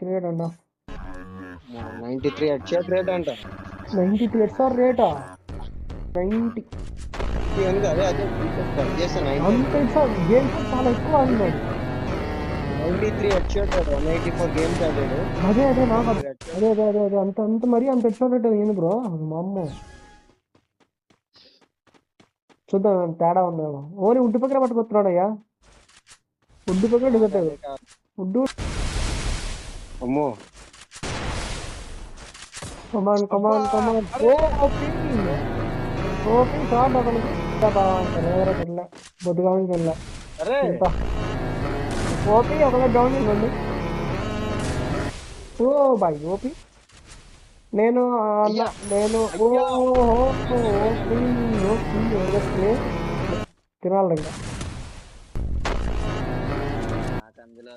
Create అన్న 93 headshot rate అంట. 92 heads రేటా 90 అదే అదే చేస్తాను. అంత హెడ్స్ గేమ్ చాలా ఎక్కువ ఆడినాడు. 93 హెడ్షాట్ 184 గేమ్స్ ఆడాడు. అదే నాకు అదే అంత మరీ అంత హెడ్స్ రేట్ ఏంది బ్రో? మా అమ్మ చూద్దాం తేడా ఉందేమో. ఓన్లీ ఉడ్డు పక్కన పట్టుకొస్తున్నాడయ్యా. ఉడ్డు పక్కన దిగట్లేదు. ఉడ్డు అమ్మో కమాన్ ఓపి షాట్ అతనికి వెళ్ళా బొద్దుగా వెళ్ళా. అరే ఓపి ఒకవేళ డౌన్ చేయండి. ఓ బాయ్ ఓపి నేను తినాలి ఇంకా. అందులో